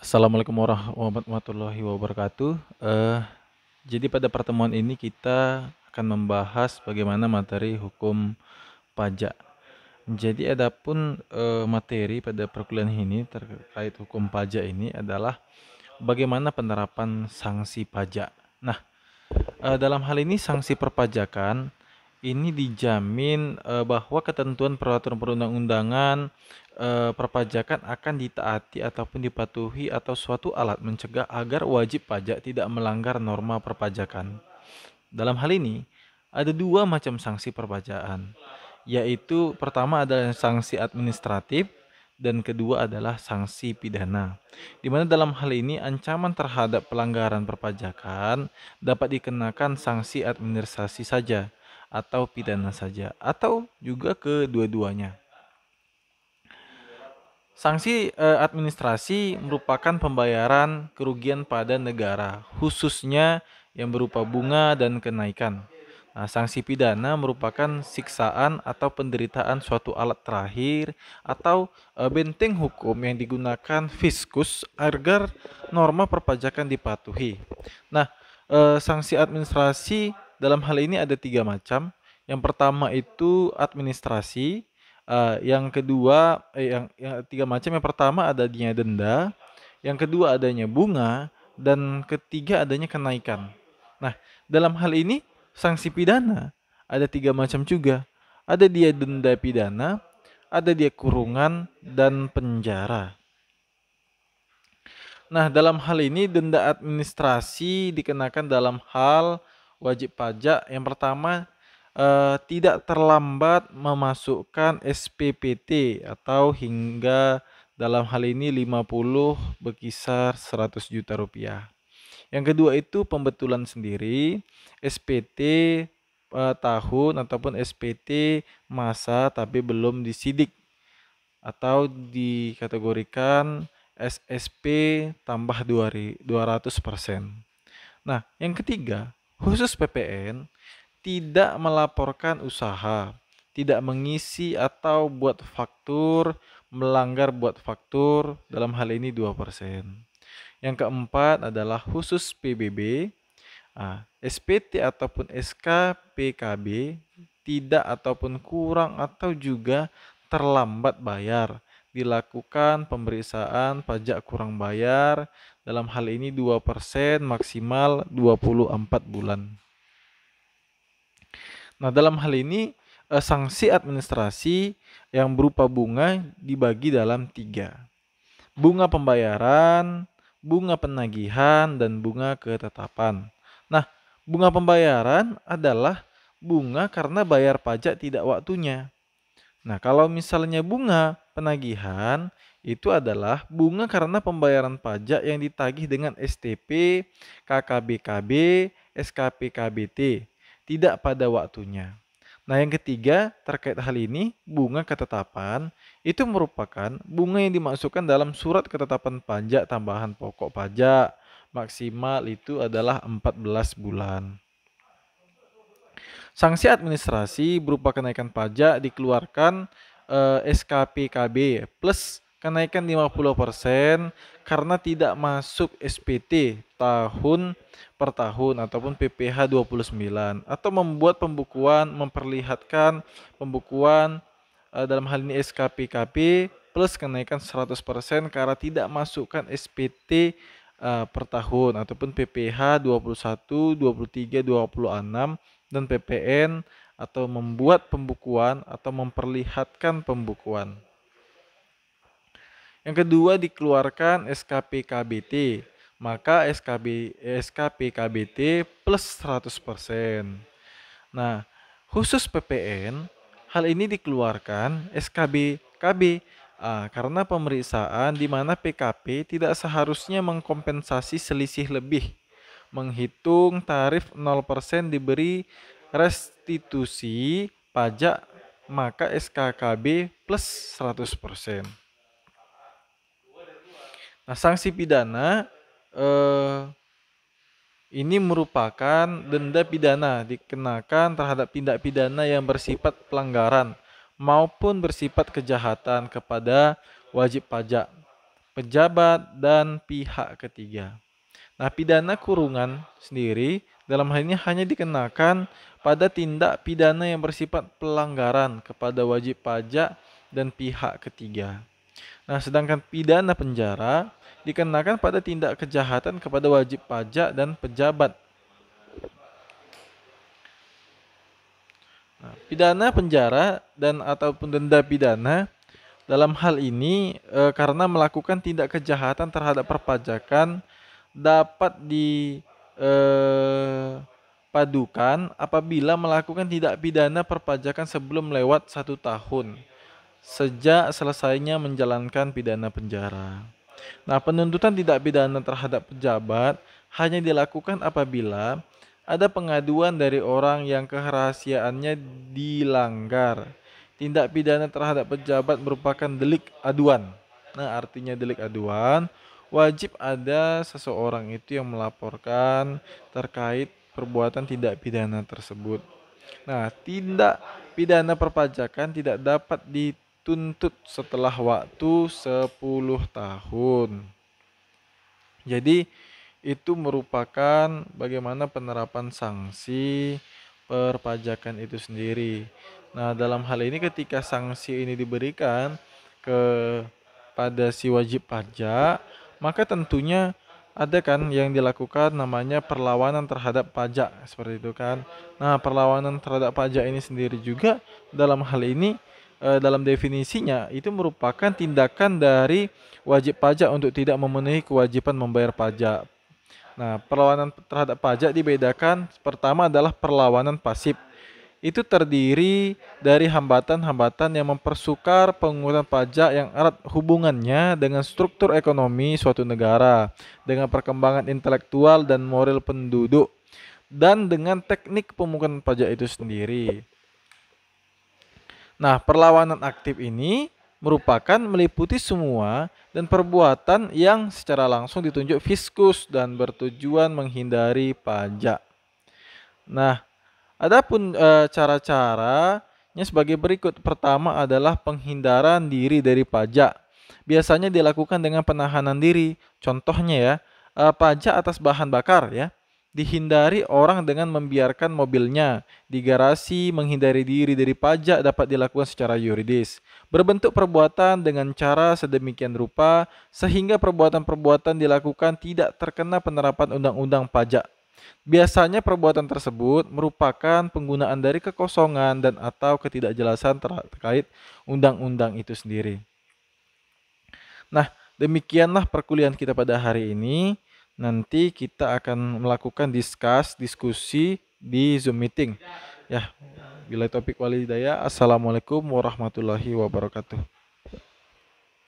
Assalamualaikum warahmatullahi wabarakatuh. Jadi pada pertemuan ini kita akan membahas bagaimana materi hukum pajak. Jadi adapun materi pada perkuliahan ini terkait hukum pajak ini adalah bagaimana penerapan sanksi pajak. Nah, dalam hal ini sanksi perpajakan ini dijamin bahwa ketentuan peraturan perundang-undangan perpajakan akan ditaati ataupun dipatuhi atau suatu alat mencegah agar wajib pajak tidak melanggar norma perpajakan. Dalam hal ini, ada dua macam sanksi perpajakan, yaitu pertama adalah sanksi administratif dan kedua adalah sanksi pidana. Di mana dalam hal ini ancaman terhadap pelanggaran perpajakan dapat dikenakan sanksi administrasi saja atau pidana saja atau juga kedua-duanya. Sanksi administrasi merupakan pembayaran kerugian pada negara, khususnya yang berupa bunga dan kenaikan. Nah, sanksi pidana merupakan siksaan atau penderitaan suatu alat terakhir atau benteng hukum yang digunakan fiskus agar norma perpajakan dipatuhi. Nah, sanksi administrasi dalam hal ini ada tiga macam. Yang pertama itu administrasi. Yang kedua, yang tiga macam. Yang pertama adanya denda, yang kedua adanya bunga, dan ketiga adanya kenaikan. Nah, dalam hal ini sanksi pidana ada tiga macam juga. Ada dia denda pidana, ada dia kurungan dan penjara. Nah, dalam hal ini denda administrasi dikenakan dalam hal wajib pajak. Yang pertama, tidak terlambat memasukkan SPPT atau hingga dalam hal ini 50 berkisar 100 juta rupiah. Yang kedua itu pembetulan sendiri, SPT tahun ataupun SPT masa tapi belum disidik atau dikategorikan SSP tambah 200%. Nah, yang ketiga, khusus PPN tidak melaporkan usaha, tidak mengisi atau buat faktur, melanggar buat faktur, dalam hal ini 2%. Yang keempat adalah khusus PBB, SPT ataupun SK PKB tidak ataupun kurang atau juga terlambat bayar. Dilakukan pemeriksaan pajak kurang bayar, dalam hal ini 2% maksimal 24 bulan. Nah, dalam hal ini sanksi administrasi yang berupa bunga dibagi dalam tiga. Bunga pembayaran, bunga penagihan, dan bunga ketetapan. Nah, bunga pembayaran adalah bunga karena bayar pajak tidak waktunya. Nah, kalau misalnya bunga penagihan, itu adalah bunga karena pembayaran pajak yang ditagih dengan STP, KKBKB, SKPKBT, tidak pada waktunya. Nah, yang ketiga terkait hal ini, bunga ketetapan itu merupakan bunga yang dimasukkan dalam surat ketetapan pajak tambahan pokok pajak, maksimal itu adalah 14 bulan. Sanksi administrasi berupa kenaikan pajak dikeluarkan SKPKB plus kenaikan 50% karena tidak masuk SPT tahun per tahun ataupun PPh 29 atau membuat pembukuan memperlihatkan pembukuan dalam hal ini SKPKB plus kenaikan 100% karena tidak masukkan SPT per tahun ataupun PPh 21, 23, 26 dan PPN atau membuat pembukuan atau memperlihatkan pembukuan. Yang kedua dikeluarkan SKPKBT, maka SKPKBT plus 100%. Nah, khusus PPN, hal ini dikeluarkan SKBKB karena pemeriksaan di mana PKP tidak seharusnya mengkompensasi selisih lebih. Menghitung tarif 0% diberi restitusi pajak, maka SKKB plus 100%. Nah, sanksi pidana ini merupakan denda pidana dikenakan terhadap tindak pidana yang bersifat pelanggaran maupun bersifat kejahatan kepada wajib pajak. pejabat, dan pihak ketiga. Nah, pidana kurungan sendiri dalam hal ini hanya dikenakan pada tindak pidana yang bersifat pelanggaran kepada wajib pajak dan pihak ketiga. Nah, sedangkan pidana penjara dikenakan pada tindak kejahatan kepada wajib pajak dan pejabat. Nah, pidana penjara dan ataupun denda pidana dalam hal ini karena melakukan tindak kejahatan terhadap perpajakan dapat dipadukan apabila melakukan tindak pidana perpajakan sebelum lewat 1 tahun sejak selesainya menjalankan pidana penjara. Nah, penuntutan tindak pidana terhadap pejabat hanya dilakukan apabila ada pengaduan dari orang yang kerahasiaannya dilanggar. Tindak pidana terhadap pejabat merupakan delik aduan. Nah, artinya delik aduan, wajib ada seseorang itu yang melaporkan terkait perbuatan tindak pidana tersebut. Nah, tindak pidana perpajakan tidak dapat dituntut setelah waktu 10 tahun. Jadi itu merupakan bagaimana penerapan sanksi perpajakan itu sendiri. Nah, dalam hal ini ketika sanksi ini diberikan kepada si wajib pajak, maka tentunya ada kan yang dilakukan namanya perlawanan terhadap pajak, seperti itu kan. Nah, perlawanan terhadap pajak ini sendiri juga dalam hal ini dalam definisinya itu merupakan tindakan dari wajib pajak untuk tidak memenuhi kewajiban membayar pajak. Nah, perlawanan terhadap pajak dibedakan. Pertama adalah perlawanan pasif. Itu terdiri dari hambatan-hambatan yang mempersukar pengurusan pajak yang erat hubungannya dengan struktur ekonomi suatu negara, dengan perkembangan intelektual dan moral penduduk, dan dengan teknik pemungutan pajak itu sendiri. Nah, perlawanan aktif ini merupakan meliputi semua dan perbuatan yang secara langsung ditunjuk fiskus dan bertujuan menghindari pajak. Nah, adapun cara-caranya sebagai berikut. Pertama adalah penghindaran diri dari pajak. Biasanya dilakukan dengan penahanan diri. Contohnya ya, pajak atas bahan bakar ya. Dihindari orang dengan membiarkan mobilnya di garasi. Menghindari diri dari pajak dapat dilakukan secara yuridis. Berbentuk perbuatan dengan cara sedemikian rupa sehingga perbuatan-perbuatan dilakukan tidak terkena penerapan undang-undang pajak. Biasanya perbuatan tersebut merupakan penggunaan dari kekosongan dan atau ketidakjelasan terkait undang-undang itu sendiri. Nah, demikianlah perkuliahan kita pada hari ini. Nanti kita akan melakukan diskusi di Zoom meeting. Ya, bila topik walidaya. Assalamualaikum warahmatullahi wabarakatuh.